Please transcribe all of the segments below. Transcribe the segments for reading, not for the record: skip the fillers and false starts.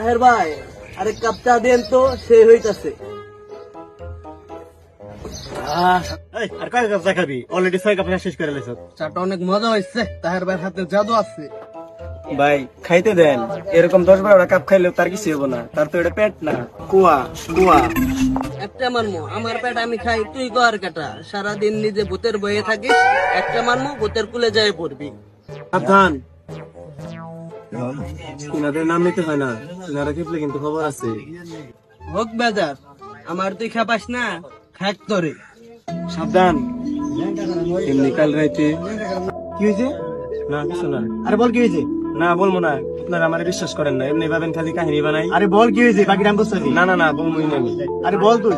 তাহের ভাই আরেক কাপ চা দেন তো, সে হইতাছে। আর কয় কাপ চা খাবি? অলরেডি 6 কাপ শেষ করে লেছ। চাটা অনেক মজা হয়েছে, তাহের ভাইয়ের হাতে জাদু আছে। ভাই খাইতে দেন, এরকম 10-12টা কাপ খাইলেও তার কিছু হবো না, তার তো এটা পেট না, কুয়া কুয়া। একটা মানমো, আমার পেট আমি খাই, তুই কর কাটা। সারাদিন নিজে ভূতের বয়ে থাকিস, একটা মানমো ভূতের কুলে যায় পড়বি। সাবধান, ইনাদের নাম নিতে হয় না, ইনারা খেপলে কিন্তু খবর আছে। হোক বেজার, আমার তুই খাপাস না, খাক তোরে। সাবধান। এমনি কাল রাইতে কি হয়েছে? না কিছু না। আরে বল কি হয়েছে? না বলবো না, আপনারা আমার বিশ্বাস করেন না, এমনি ভাবেন খালি কাহিনী বানাই। আরে বল কি হয়েছে, বাকি নাম বুঝছি। না না না বলবই না আমি। আরে বল তুই।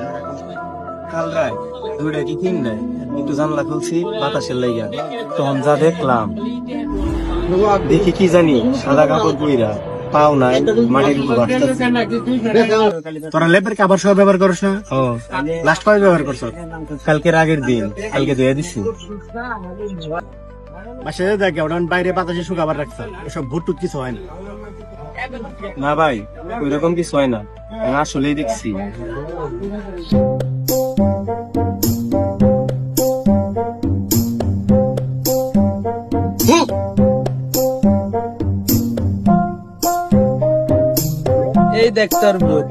কাল রাত 2টা কি 3টায় একটু জানলা খুলছি বাতাসের লাইগা, তখন যা দেখলাম, দেখি কি জানি সাদা কাপড় বইরা পাও নাই মাটির উপর ভাসতেছে। তোরা লেপের কাপড় সব ব্যবহার করছ না? ও লাস্ট কবে ব্যবহার করছ? কালকের আগের দিন, কালকে ধুয়ে দিছি। বাসায় দেখ ওটা বাইরে বাতাসে শুকাবার রাখছে, ওসব ভুট টুট কিছু হয় না। না ভাই ওই রকম কিছু হয় না, আমি আসলেই দেখছি। এই দেখ তোর ভূত।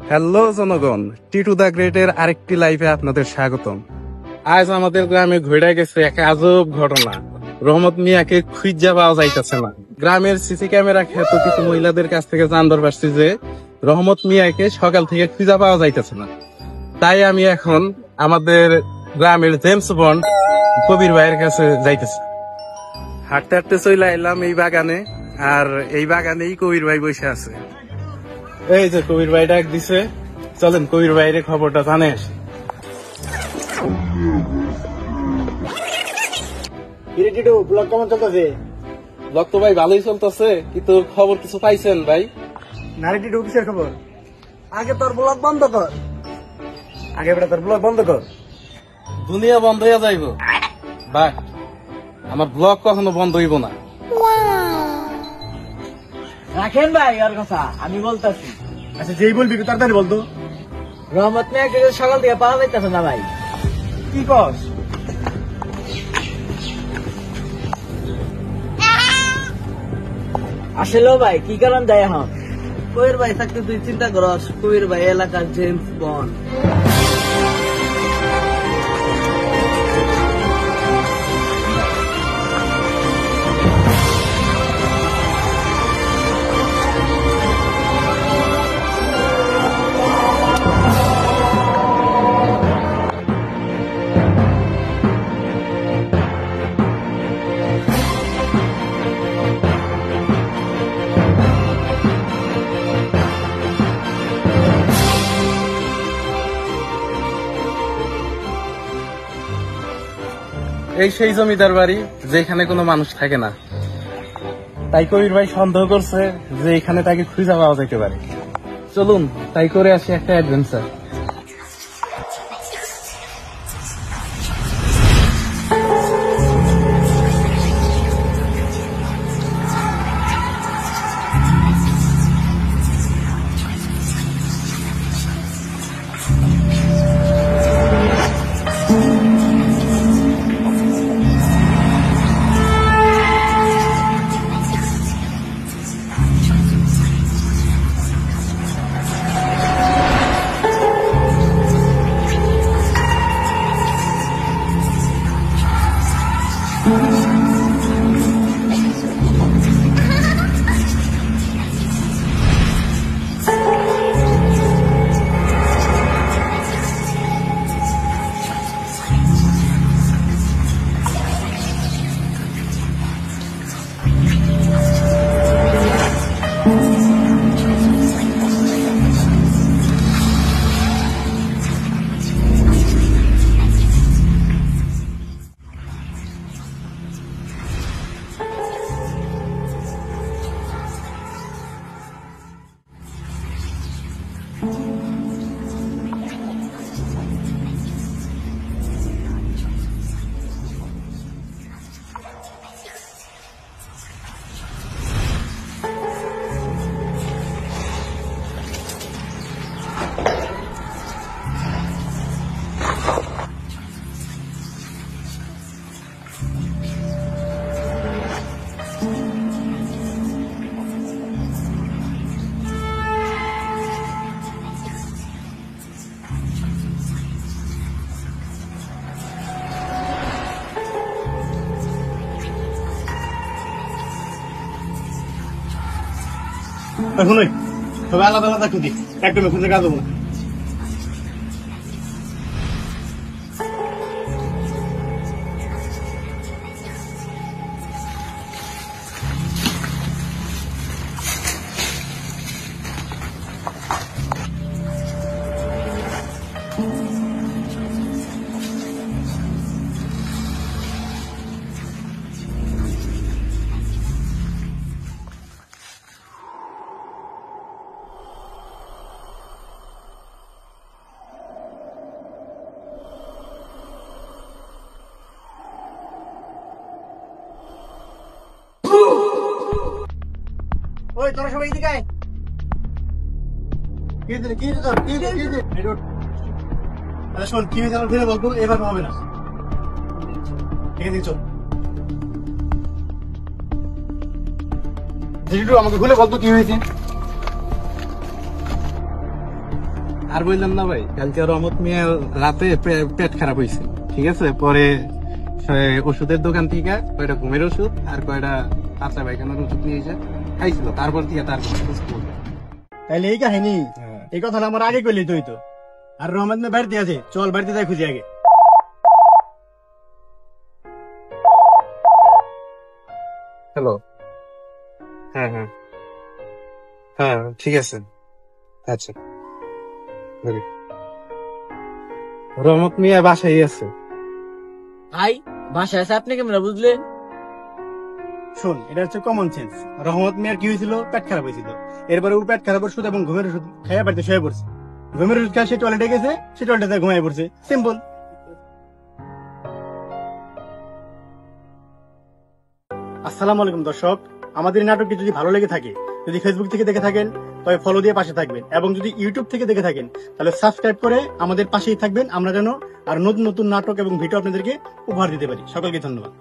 হ্যালো জনগণ, টিটু দা গ্রেটের আরেকটি লাইভে আপনাদের স্বাগতম। আজ আমাদের গ্রামে ঘুরে গেছে এক আজব ঘটনা। রহমত মিয়াকে খুঁজা পাওয়া যাইতেছে না। গ্রামের সিসি ক্যামেরা খ্যাত কিছু মহিলাদের কাছ থেকে জানতে পারছি যে রহমত মিয়াকে সকাল থেকে খুঁজা পাওয়া যাইতেছে না। তাই আমি এখন আমাদের গ্রামের জেমস বন্ড কবির ভাইয়ের কাছে যাইতেছি। হাঁটতে হাঁটতে চলে এলাম এই বাগানে, আর এই বাগানেই কবির ভাই বসে আছে। এই যে কবির ভাই ডাক দিছে, চলেন কবির ভাইয়ের খবরটা জানে আসি। ব্লগ কেমন চলতেছে? ব্লগ তো ভাই ভালোই চলতেছে, কিন্তু খবর কিছু পাইছেন ভাই? নারীটিটু কিসের খবর? আগে তোর ব্লগ বন্ধ কর। আগে বেটা তোর ব্লগ বন্ধ কর। দুনিয়া বন্ধ হয়ে যাইব ভাই, আমার ব্লগ কখনো বন্ধ হইব না। রাখেন ভাই ওর কথা, আমি বলতেছি। আচ্ছা যেই বলবি তাড়াতাড়ি বলতো। রহমত মিয়াকে সকাল থেকে পাওয়া যাইতেছে না ভাই। কি কস? আসলেও ভাই কি কারণ যায় এখন? কবির ভাই থাকতে তুই চিন্তা করস, কবির ভাই এলাকার জেমস বন্ড। এই সেই জমিদার বাড়ি যেখানে কোনো মানুষ থাকে না। তাই কবির ভাই সন্দেহ করছে যে এখানে তাকে খুঁজে পাওয়া যেতে পারে। চলুন তাই করে আসি একটা অ্যাডভেঞ্চার। এখন সবাই আলাদা আলাদা খুঁজি, একটা মেয়ে খুঁজে কাজ হবো না। ওই তোরা সবাই এদিকে আয়। কি হয়েছে রে? কি হয়েছে তোর? কি হয়েছে? কি হয়েছে? এই রোড। আরে শোন, কি হয়েছে আমার ফিরে বলতো, এভাবে হবে না। ঠিক আছে, চল। জিটু আমাকে খুলে বলতো কি হয়েছে। আর বললাম না ভাই, কালকে রহমত মিয়া রাতে পেট খারাপ হয়েছে, ঠিক আছে? পরে ওষুধের দোকান থেকে কয়টা ঘুমের ওষুধ আর কয়টা পাতলা পায়খানার ওষুধ নিয়ে এসে খাইছিল, তারপর থেকে তার তাইলে এই কাহিনী, এই কথাটা আমার আগে কইলি তুই তো। আর রহমত না বাড়িতে আছে, চল বাড়িতে যাই খুঁজি আগে। হ্যালো, হ্যাঁ হ্যাঁ হ্যাঁ, ঠিক আছে, আচ্ছা। রহমত মিয়া বাসায় আছে। ভাই বাসায় আছে, আপনি কেমন বুঝলেন? শোন, এটা হচ্ছে কমন সেন্স। রহমত মিয়ার কি হয়েছিল? পেট খারাপ হয়েছিল। এরপরে ও পেট খারাপ ওষুধ এবং ঘুমের ওষুধ খাইয়া বাড়িতে শুয়ে পড়ছে। ঘুমের ওষুধ খায় সে টয়লেটে গেছে, সে টয়লেটে ঘুমাই পড়ছে, সিম্পল। আসসালামু আলাইকুম দর্শক, আমাদের এই নাটকটি যদি ভালো লেগে থাকে, যদি ফেসবুক থেকে দেখে থাকেন তবে ফলো দিয়ে পাশে থাকবেন, এবং যদি ইউটিউব থেকে দেখে থাকেন তাহলে সাবস্ক্রাইব করে আমাদের পাশেই থাকবেন, আমরা যেন আর নতুন নতুন নাটক এবং ভিডিও আপনাদেরকে উপহার দিতে পারি। সকলকে ধন্যবাদ।